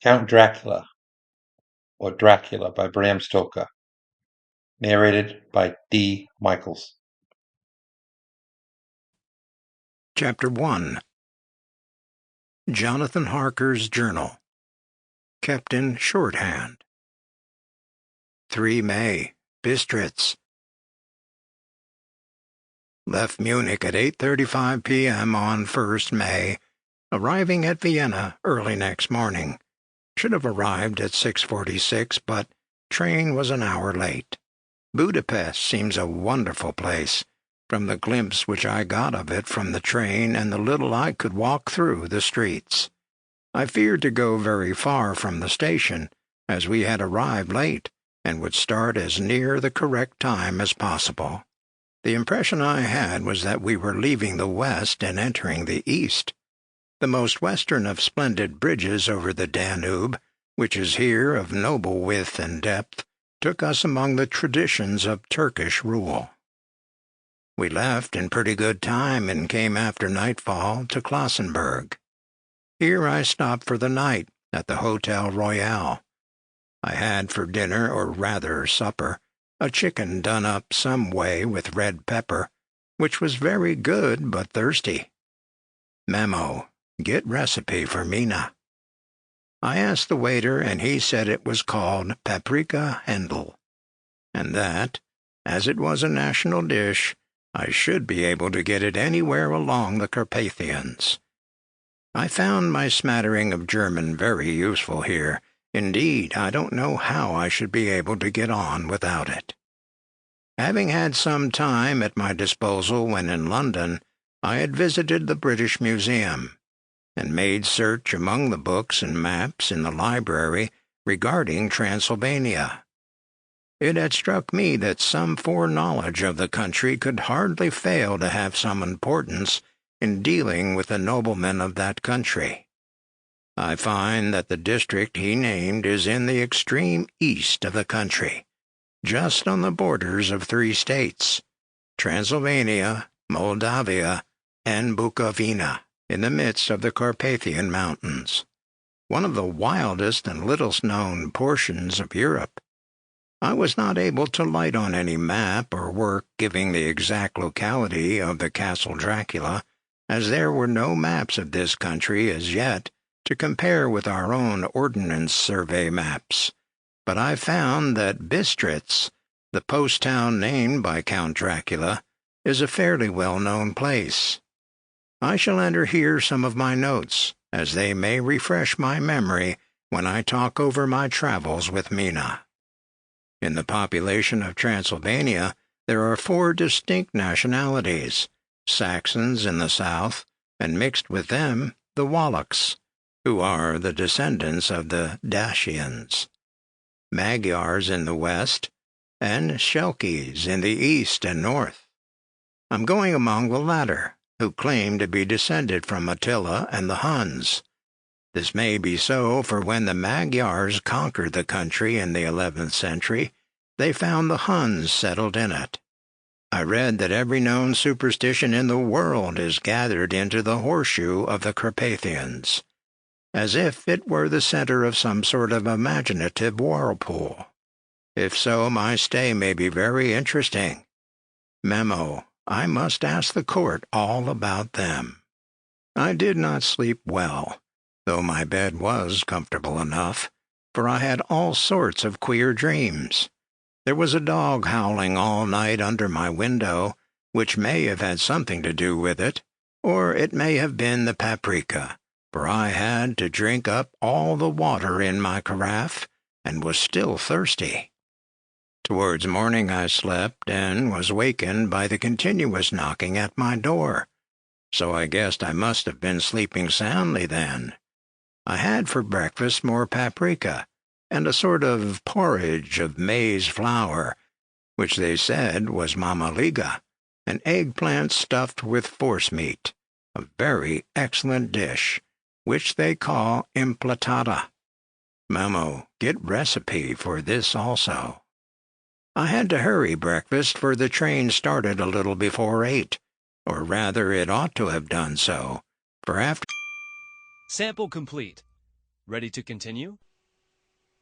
Count Dracula, or Dracula by Bram Stoker. Narrated by D. Michaels. Chapter 1. Jonathan Harker's Journal. Kept in shorthand. 3 May. Bistritz. Left Munich at 8:35 p.m. on 1st May, arriving at Vienna early next morning. Should have arrived at 6:46, but train was an hour late. Budapest seems a wonderful place, from the glimpse which I got of it from the train and the little I could walk through the streets. I feared to go very far from the station, as we had arrived late and would start as near the correct time as possible. The impression I had was that we were leaving the west and entering the east. The most western of splendid bridges over the Danube, which is here of noble width and depth, took us among the traditions of Turkish rule. We left in pretty good time and came after nightfall to Klassenburg. Here I stopped for the night at the Hotel Royal. I had for dinner, or rather supper, a chicken done up some way with red pepper, which was very good but thirsty. Memo: get recipe for Mina. I asked the waiter, and he said it was called paprika Händel, and that, as it was a national dish, I should be able to get it anywhere along the Carpathians. I found my smattering of German very useful here. Indeed, I don't know how I should be able to get on without it. Having had some time at my disposal when in London, I had visited the British Museum, and made search among the books and maps in the library regarding Transylvania. It had struck me that some foreknowledge of the country could hardly fail to have some importance in dealing with the noblemen of that country. I find that the district he named is in the extreme east of the country, just on the borders of 3 states, Transylvania, Moldavia, and Bukovina, in the midst of the Carpathian Mountains, one of the wildest and littlest-known portions of Europe. I was not able to light on any map or work giving the exact locality of the Castle Dracula, as there were no maps of this country as yet to compare with our own Ordnance Survey maps, but I found that Bistritz, the post town named by Count Dracula, is a fairly well-known place. I shall enter here some of my notes, as they may refresh my memory when I talk over my travels with Mina. In the population of Transylvania, there are 4 distinct nationalities: Saxons in the south, and mixed with them the Wallachs, who are the descendants of the Dacians, Magyars in the west, and Shelkies in the east and north. I'm going among the latter, who claim to be descended from Attila and the Huns. This may be so, for when the Magyars conquered the country in the 11th century, they found the Huns settled in it. I read that every known superstition in the world is gathered into the horseshoe of the Carpathians, as if it were the center of some sort of imaginative whirlpool. If so, my stay may be very interesting. Memo: I must ask the court all about them. I did not sleep well, though my bed was comfortable enough, for I had all sorts of queer dreams. There was a dog howling all night under my window, which may have had something to do with it, or it may have been the paprika, for I had to drink up all the water in my carafe, and was still thirsty. Towards morning I slept, and was wakened by the continuous knocking at my door, so I guessed I must have been sleeping soundly then. I had for breakfast more paprika, and a sort of porridge of maize flour, which they said was mamaliga, an eggplant stuffed with forcemeat, a very excellent dish, which they call implatata. Memo: get recipe for this also. I had to hurry breakfast, for the train started a little before 8, or rather it ought to have done so, for after... Sample complete. Ready to continue?